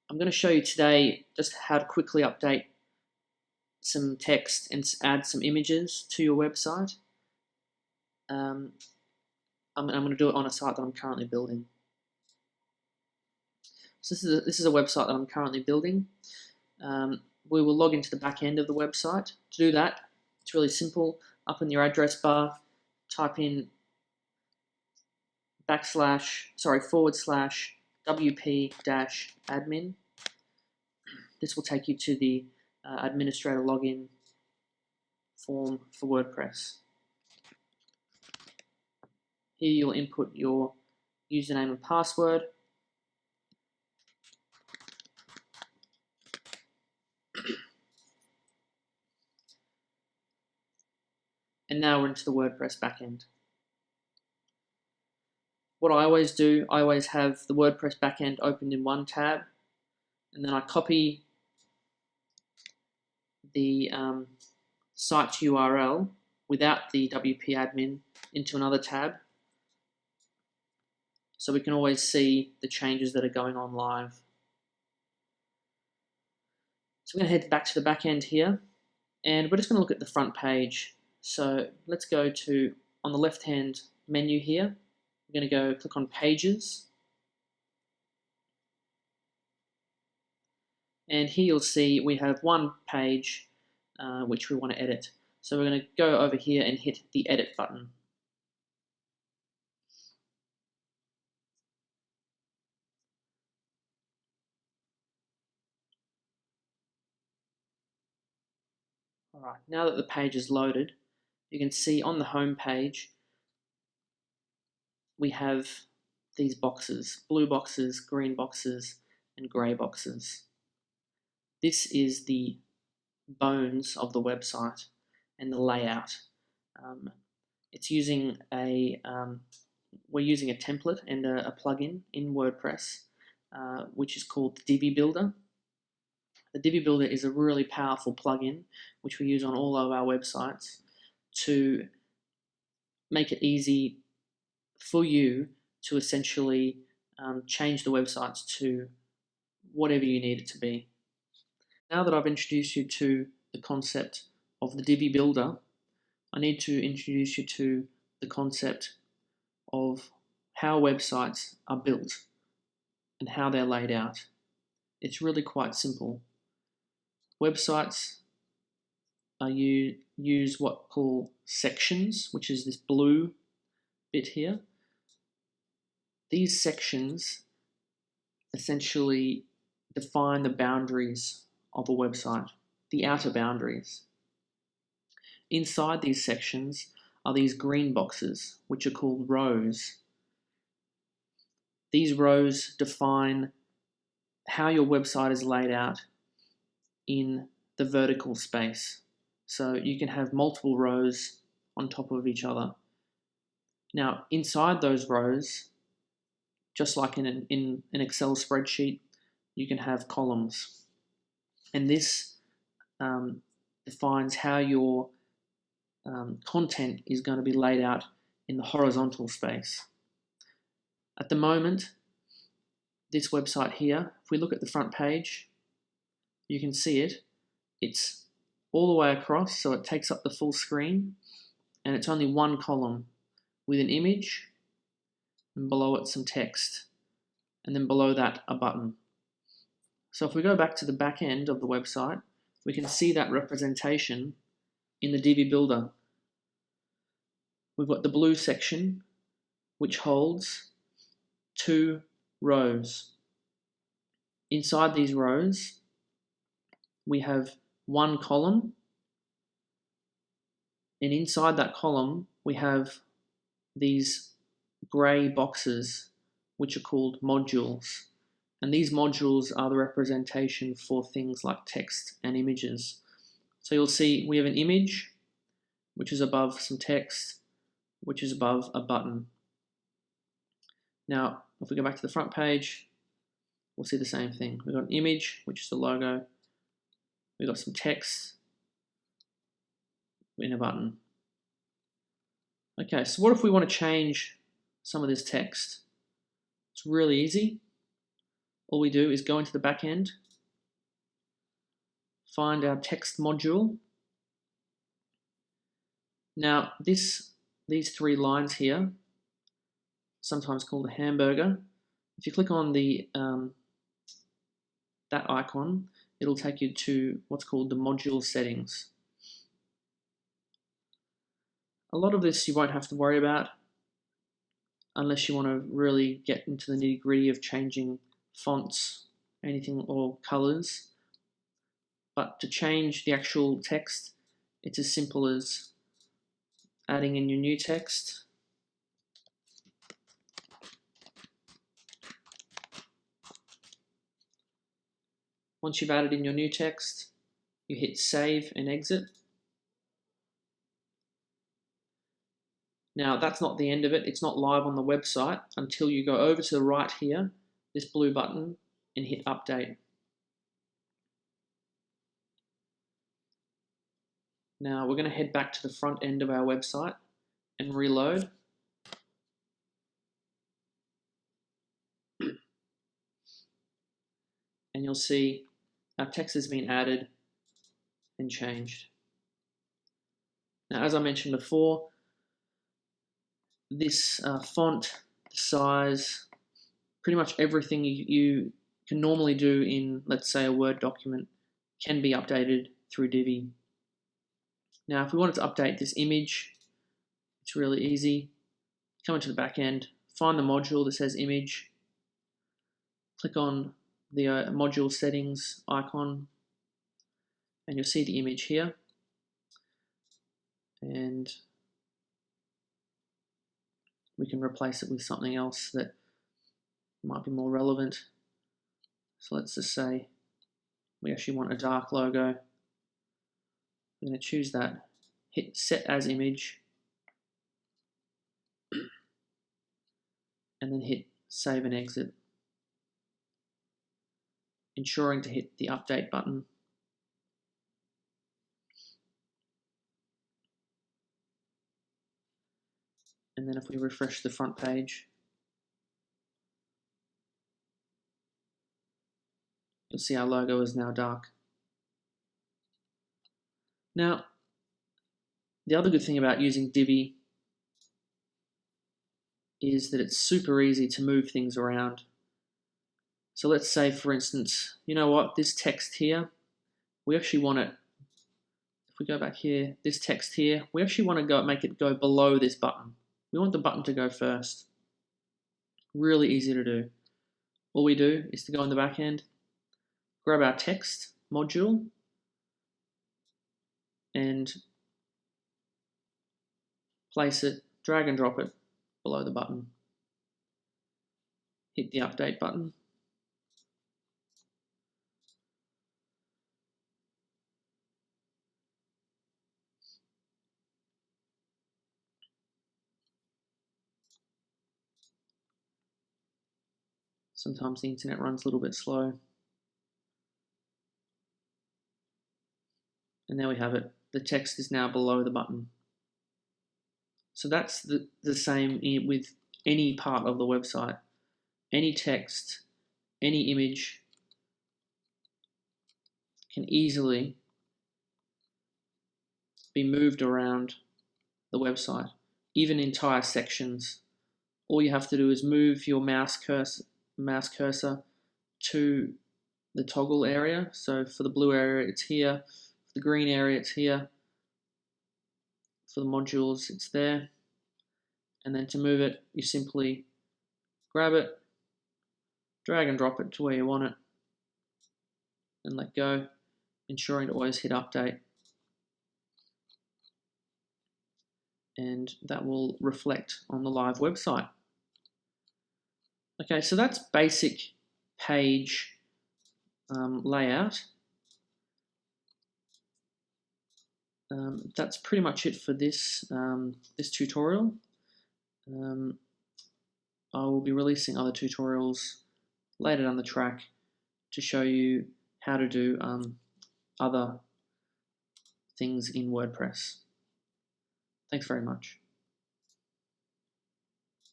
I'm going to show you today just how to quickly update some text and add some images to your website. I'm going to do it on a site that I'm currently building. So this is a website that I'm currently building. We will log into the back end of the website. To do that, it's really simple. Up in your address bar, type in /wp-admin. This will take you to the administrator login form for WordPress. Here you'll input your username and password. And now we're into the WordPress backend. What I always do, I always have the WordPress backend opened in one tab, and then I copy the site URL without the WP admin into another tab, so we can always see the changes that are going on live. So I'm going to head back to the back end here, and we're just going to look at the front page. So let's go to, on the left hand menu here, we're going to go click on Pages, and here you'll see we have one page which we want to edit. So we're going to go over here and hit the Edit button. Alright, now that the page is loaded, you can see on the home page we have these boxes, blue boxes, green boxes, and grey boxes. This is the bones of the website and the layout. It's using we're using a template and a plugin in WordPress, which is called the Divi Builder. The Divi Builder is a really powerful plugin which we use on all of our websites to make it easy for you to essentially change the websites to whatever you need it to be. Now that I've introduced you to the concept of the Divi Builder, I need to introduce you to the concept of how websites are built and how they're laid out. It's really quite simple. Websites use what call sections, which is this blue bit here. These sections essentially define the boundaries of a website, the outer boundaries. Inside these sections are these green boxes, which are called rows. These rows define how your website is laid out in the vertical space. So you can have multiple rows on top of each other. Now, inside those rows, just like in an Excel spreadsheet, you can have columns. And this defines how your content is going to be laid out in the horizontal space. At the moment, this website here, if we look at the front page, you can see it. It's all the way across, so it takes up the full screen, and it's only one column with an image, and below it some text, and then below that a button. So if we go back to the back end of the website, we can see that representation in the Divi Builder. We've got the blue section, which holds 2 rows. Inside these rows, we have one column, and inside that column, we have these grey boxes, which are called modules. And these modules are the representation for things like text and images. So you'll see we have an image, which is above some text, which is above a button. Now, if we go back to the front page, we'll see the same thing. We've got an image, which is the logo. We've got some text in a button. Okay, so what if we want to change some of this text? It's really easy. all we do is go into the back end, find our text module. Now these three lines here, sometimes called a hamburger, if you click on the that icon, it'll take you to what's called the module settings. A lot of this you won't have to worry about unless you want to really get into the nitty-gritty of changing fonts, anything, or colors. But to change the actual text, it's as simple as adding in your new text. Once you've added in your new text, you hit save and exit. Now that's not the end of it. It's not live on the website until you go over to the right here, this blue button, and hit update. Now we're going to head back to the front end of our website and reload. And you'll see our text has been added and changed. Now, as I mentioned before, this font, the size, pretty much everything you can normally do in, let's say, a Word document can be updated through Divi. Now, if we wanted to update this image, it's really easy. Come into the back end, find the module that says image, click on the module settings icon, and you'll see the image here. And we can replace it with something else that might be more relevant. So let's just say we actually want a dark logo. We're going to choose that, hit set as image, and then hit save and exit, ensuring to hit the update button. And then if we refresh the front page, you'll see our logo is now dark. Now, the other good thing about using Divi is that it's super easy to move things around. So let's say, for instance, you know what, this text here, we actually want it, if we go back here, this text here, we actually want to make it go below this button. We want the button to go first. Really easy to do. All we do is to go in the back end, grab our text module, and place it, drag and drop it below the button. Hit the update button. Sometimes the internet runs a little bit slow. And there we have it. The text is now below the button. So that's the same with any part of the website. Any text, any image can easily be moved around the website, even entire sections. All you have to do is move your mouse cursor to the toggle area. So for the blue area, it's here. For the green area, it's here. For the modules, it's there. And then to move it, you simply grab it, drag and drop it to where you want it, and let go, ensuring to always hit update. And that will reflect on the live website. Okay, so that's basic page layout. That's pretty much it for this, this tutorial. I will be releasing other tutorials later down the track to show you how to do other things in WordPress. Thanks very much.